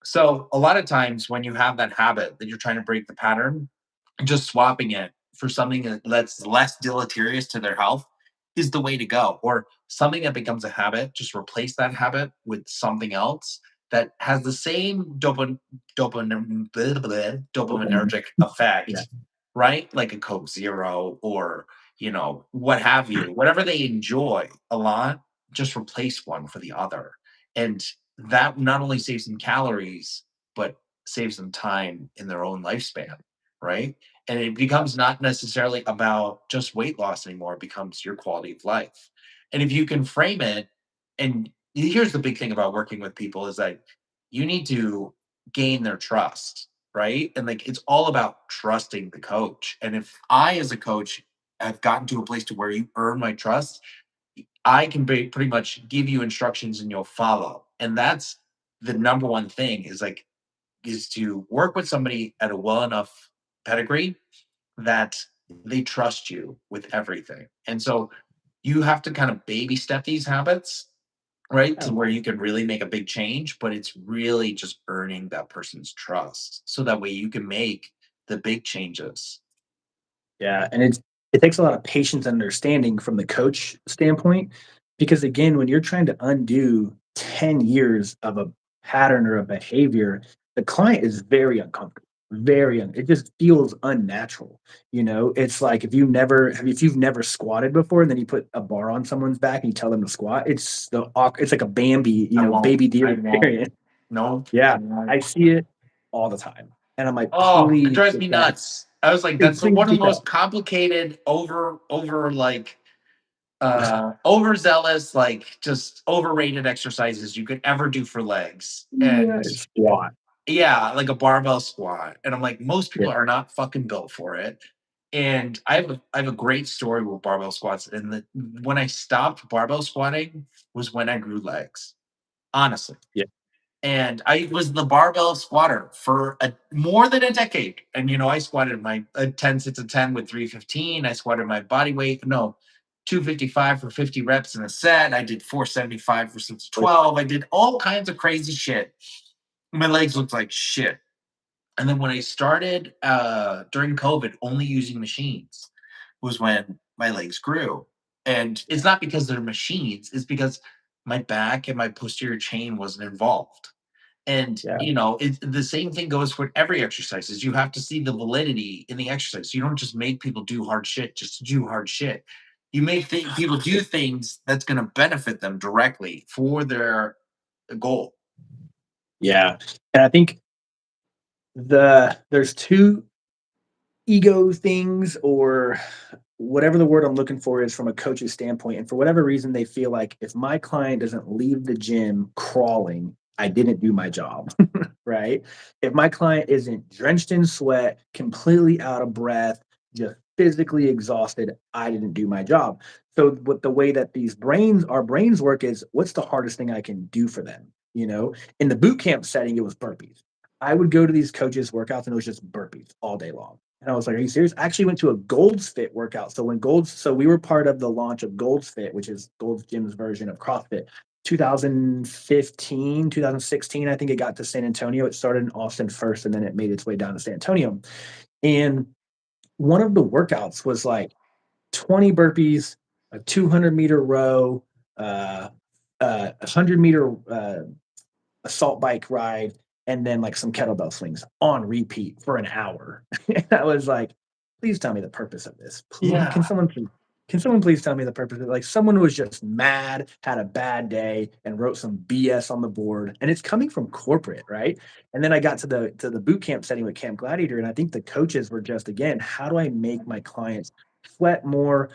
So a lot of times when you have that habit that you're trying to break the pattern, just swapping it for something that's less deleterious to their health is the way to go. Or something that becomes a habit, just replace that habit with something else that has the same Dopamine. dopaminergic Yeah. effect, right? Like a Coke Zero or, what have you. Whatever they enjoy a lot, just replace one for the other. And that not only saves them calories, but saves them time in their own lifespan, right? And it becomes not necessarily about just weight loss anymore. It becomes your quality of life. And if you can frame it, and here's the big thing about working with people is that you need to gain their trust, right? And like it's all about trusting the coach. And if I, as a coach, have gotten to a place to where you earn my trust, I can pretty much give you instructions and you'll follow. And that's the number one thing is to work with somebody at a well enough pedigree that they trust you with everything. And so you have to kind of baby step these habits, right? Yeah. To where you can really make a big change, but it's really just earning that person's trust. So that way you can make the big changes. Yeah, and it takes a lot of patience and understanding from the coach standpoint, because again, when you're trying to undo 10 years of a pattern or a behavior, the client is very uncomfortable. It just feels unnatural. It's like if you've never squatted before and then you put a bar on someone's back and you tell them to squat, it's like a Bambi, I won't. baby deer I won't. experience. No, I Yeah, won't. I see it all the time. And I'm like, Oh, it please drives get me that. nuts. I was like, that's Please one of do the that. most complicated, like overzealous, like just overrated exercises you could ever do for legs. Yeah, And squat. yeah, like a barbell squat. And I'm like, most Yeah, people are not fucking built for it. And I have a great story with barbell squats. And when I stopped barbell squatting was when I grew legs, honestly. yeah, And I was the barbell squatter for more than a decade. And I squatted my 10 sets of 10 with 315. I squatted my body weight, no, 255 for 50 reps in a set. I did 475 for sets of like, 12. I did all kinds of crazy shit. My legs looked like shit. And then when I started during COVID, only using machines was when my legs grew. And it's not because they're machines, it's because my back and my posterior chain wasn't involved. And, yeah, the same thing goes for every exercise is you have to see the validity in the exercise. You don't just make people do hard shit just to do hard shit. You make people do things that's going to benefit them directly for their goal. yeah. And I think there's 2 ego things, or whatever the word I'm looking for is from a coach's standpoint. And for whatever reason, they feel like if my client doesn't leave the gym crawling, I didn't do my job, right? If my client isn't drenched in sweat, completely out of breath, just physically exhausted, I didn't do my job. So, what the way that our brains work is, what's the hardest thing I can do for them? In the boot camp setting, it was burpees. I would go to these coaches' workouts and it was just burpees all day long. And I was like, "Are you serious?" I actually went to a Gold's Fit workout. So we were part of the launch of Gold's Fit, which is Gold's Gym's version of CrossFit. 2015, 2016, I think it got to San Antonio. It started in Austin first, and then it made its way down to San Antonio. And one of the workouts was like 20 burpees, a 200-meter row, a 100-meter assault bike ride, and then like some kettlebell swings on repeat for an hour. And I was like, please tell me the purpose of this. Please, Yeah. can someone please tell me the purpose of it? Like someone was just mad, had a bad day, and wrote some BS on the board. And it's coming from corporate, right? And then I got to the boot camp setting with Camp Gladiator, and I think the coaches were just, again, how do I make my clients sweat more,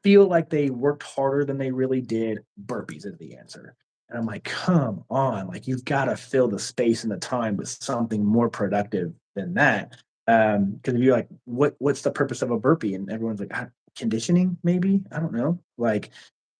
feel like they worked harder than they really did? Burpees is the answer. And I'm like, come on, like you've got to fill the space and the time with something more productive than that. Because if you're like, what's the purpose of a burpee? And everyone's like, conditioning, maybe? I don't know. Like,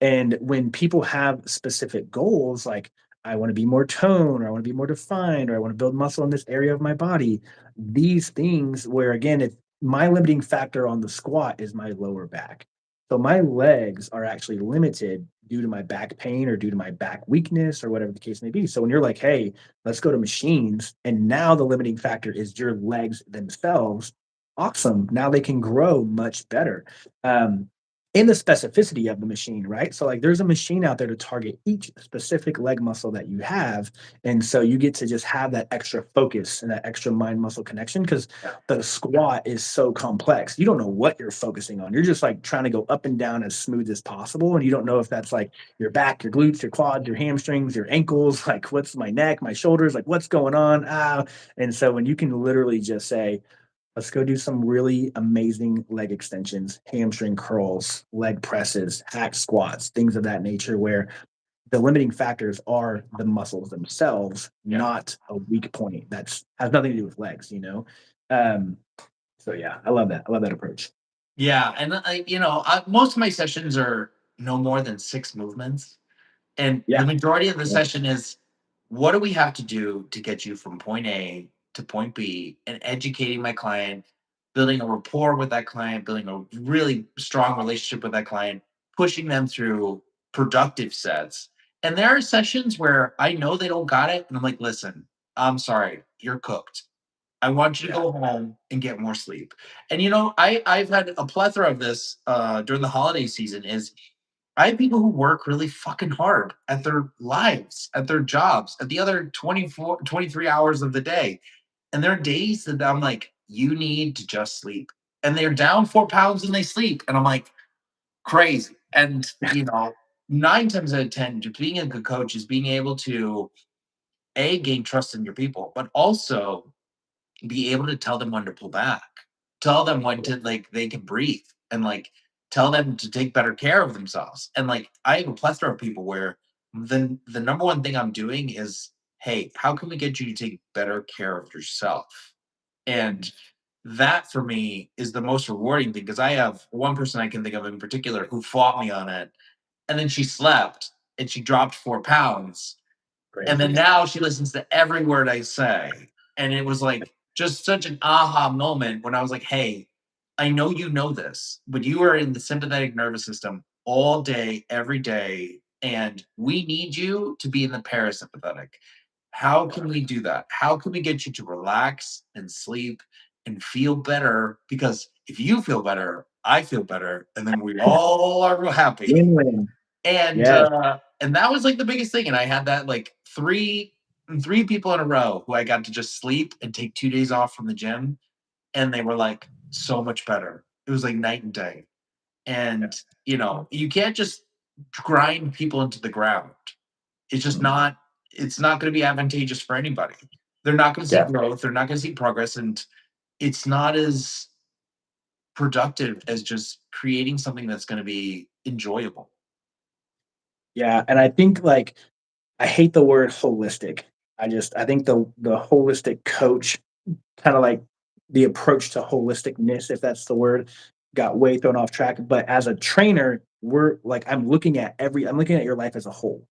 and when people have specific goals, like I want to be more toned, or I want to be more defined, or I want to build muscle in this area of my body, these things where again, if my limiting factor on the squat is my lower back. So my legs are actually limited due to my back pain or due to my back weakness or whatever the case may be. So when you're like, hey, let's go to machines. And now the limiting factor is your legs themselves. Awesome. Now they can grow much better. Um, in the specificity of the machine, right? So, like, there's a machine out there to target each specific leg muscle that you have. And so you get to just have that extra focus and that extra mind muscle connection because Yeah. the squat is so complex. You don't know what you're focusing on. You're just like trying to go up and down as smooth as possible. And you don't know if that's like your back, your glutes, your quads, your hamstrings, your ankles, like what's my neck, my shoulders, like what's going on? And so when you can literally just say, let's go do some really amazing leg extensions, hamstring curls, leg presses, hack squats, things of that nature, where the limiting factors are the muscles themselves, Yeah. not a weak point. That's has nothing to do with legs, you know? Um, so yeah, I love that. I love that approach. Yeah, and most of my sessions are no more than 6 movements, and the Yeah. majority of the Yeah. session is, what do we have to do to get you from point A to point B, and educating my client, building a rapport with that client, building a really strong relationship with that client, pushing them through productive sets. And there are sessions where I know they don't got it, and I'm like, "Listen, I'm sorry, you're cooked. I want you to Yeah. go home and get more sleep." And I've had a plethora of this during the holiday season. Is I have people who work really fucking hard at their lives, at their jobs, at the other 24, 23 hours of the day. And there are days that I'm like, you need to just sleep. And they're down 4 pounds and they sleep. And I'm like, crazy. And, 9 times out of 10, just being a good coach is being able to, A, gain trust in your people, but also be able to tell them when to pull back, tell them when to like they can breathe, and like tell them to take better care of themselves. And like I have a plethora of people where the number one thing I'm doing is, hey, how can we get you to take better care of yourself? And that for me is the most rewarding thing because I have one person I can think of in particular who fought me on it, and then she slept and she dropped 4 pounds, and then Crazy. now she listens to every word I say. And it was like just such an aha moment when I was like, hey, I know you know this, but you are in the sympathetic nervous system all day, every day. And we need you to be in the parasympathetic. How can we do that? How can we get you to relax and sleep and feel better? Because if you feel better, I feel better. And then we all are real happy. Win-win. And, Yes. uh, and that was, like, the biggest thing, and I had that, like, 3 people in a row who I got to just sleep and take 2 days off from the gym, and they were, like, so much better. It was like night and day, Yeah. and, you can't just grind people into the ground. It's just Mm. not gonna be advantageous for anybody. They're not gonna see Yeah. growth, they're not gonna see progress, and it's not as productive as just creating something that's gonna be enjoyable. Yeah. And I think like I hate the word holistic. I think the holistic coach kind of like the approach to holisticness, if that's the word, got way thrown off track. But as a trainer, we're like, I'm looking at your life as a whole.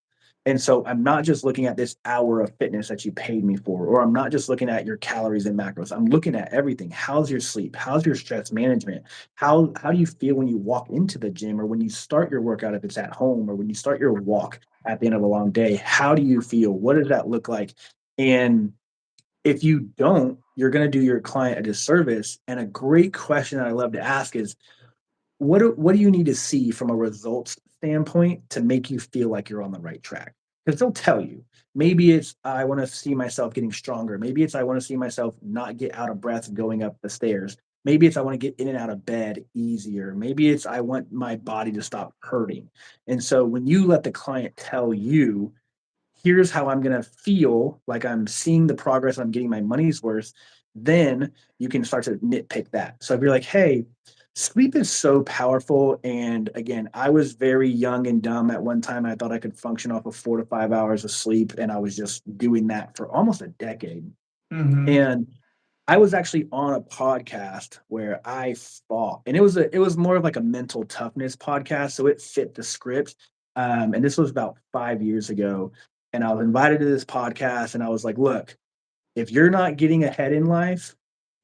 And so I'm not just looking at this hour of fitness that you paid me for, or I'm not just looking at your calories and macros. I'm looking at everything. How's your sleep? How's your stress management? How do you feel when you walk into the gym or when you start your workout if it's at home or when you start your walk at the end of a long day? How do you feel? What does that look like? And if you don't, you're going to do your client a disservice. And a great question that I love to ask is, what do you need to see from a results standpoint to make you feel like you're on the right track? Because they'll tell you. Maybe it's I want to see myself getting stronger. Maybe it's I want to see myself not get out of breath going up the stairs. Maybe it's I want to get in and out of bed easier. Maybe it's I want my body to stop hurting. And so when you let the client tell you here's how I'm going to feel like I'm seeing the progress, I'm getting my money's worth, then you can start to nitpick that. So if you're like, hey, sleep is so powerful. And again, I was very young and dumb at one time. I thought I could function off of 4 to 5 hours of sleep. And I was just doing that for almost a decade. Mhm. And I was actually on a podcast where I fought, and it was more of like a mental toughness podcast, so it fit the script. And this was about 5 years ago, and I was invited to this podcast, and I was like, "Look, if you're not getting ahead in life,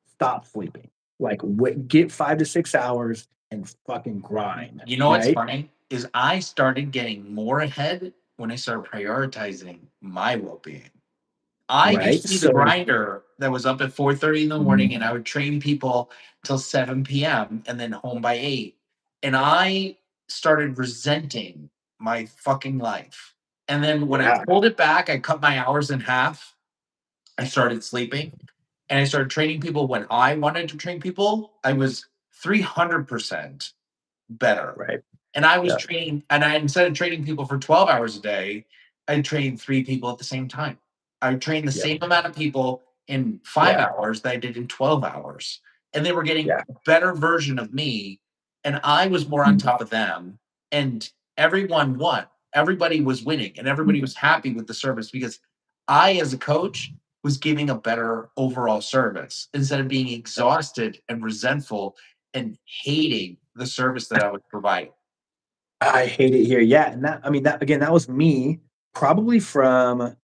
stop sleeping. Like, get 5 to 6 hours and fucking grind." You know what's Right, funny is I started getting more ahead when I started prioritizing my well-being. I used right. to be the So, grinder that was up at 4:30 in the morning, and I would train people till 7 PM and then home by 8. And I started resenting my fucking life. And then when I yeah, pulled it back, I cut my hours in half. I started sleeping and I started training people when I wanted to train people. I was 300% better. right, And I was yeah, training, and I instead of training people for 12 hours a day, I trained 3 people at the same time. I trained the yep, same amount of people in 5 yeah, hours that I did in 12 hours, and they were getting yeah, a better version of me, and I was more on mm, top of them, and everyone won. Everybody was winning, and everybody mm, was happy with the service because I, as a coach, was giving a better overall service instead of being yep. exhausted and resentful and hating the service that I was providing. I hate it here. Yeah, and that I mean that again, that was me probably from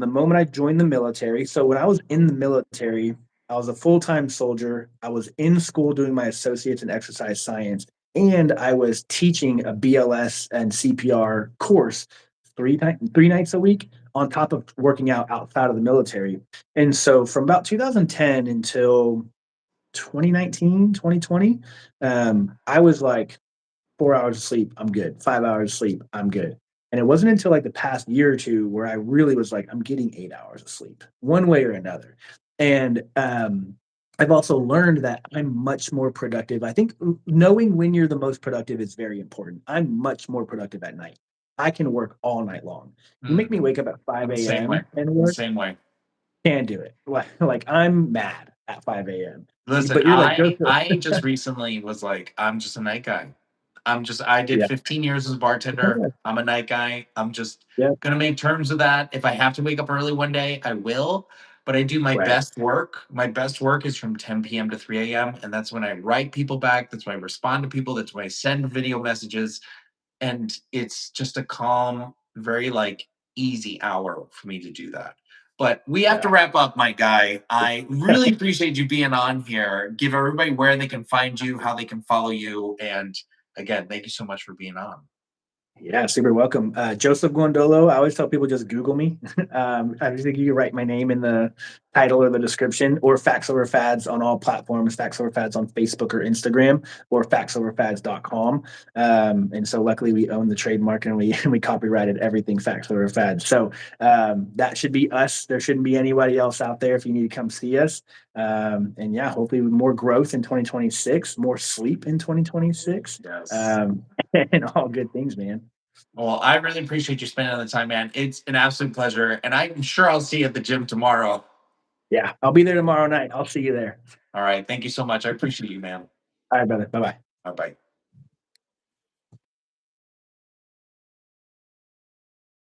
the moment I joined the military. So when I was in the military, I was a full-time soldier. I was in school doing my associates in exercise science, and I was teaching a BLS and CPR course three nights a week on top of working out outside of the military. And so from about 2010 until 2019, 2020, I was like 4 hours of sleep, I'm good. 5 hours of sleep, I'm good. And it wasn't until like the past year or two where I really was like, I'm getting 8 hours of sleep, one way or another. And I've also learned that I'm much more productive. I think knowing when you're the most productive is very important. I'm much more productive at night. I can work all night long. You make me Mhm. wake up at I'm the 5 same way. a.m. and I'm the work, same way. can't do it. Like I'm mad at 5 a.m. Listen, But you're like, Joseph, I just recently was like, I'm just a night guy. I did yeah, 15 years as a bartender. I'm a night guy. I'm just yeah, gonna make terms of that. If I have to wake up early one day, I will. But I do my right, best work. My best work is from 10 PM to 3 AM. And that's when I write people back. That's when I respond to people. That's when I send video messages. And it's just a calm, very like easy hour for me to do that. But we have to yeah. wrap up, my guy. I really appreciate you being on here. Give everybody where they can find you, how they can follow you, and again, thank you so much for being on. Yeah, super welcome. Joseph Guandolo. I always tell people just Google me. I just think you can write my name in the title or the description, or Facts Over Fads on all platforms. Facts Over Fads on Facebook or Instagram, or factsoverfads.com. And so, luckily, we own the trademark and we we copyrighted everything Facts Over Fads. So that should be us. There shouldn't be anybody else out there if you need to come see us. And yeah, hopefully, more growth in 2026, more sleep in 2026, Yes. um, and all good things, man. Well, I really appreciate you spending the time, man. It's an absolute pleasure. And I'm sure I'll see you at the gym tomorrow. Yeah, I'll be there tomorrow night. I'll see you there. All right. Thank you so much. I appreciate you, man. All right, brother. Bye bye. Bye bye.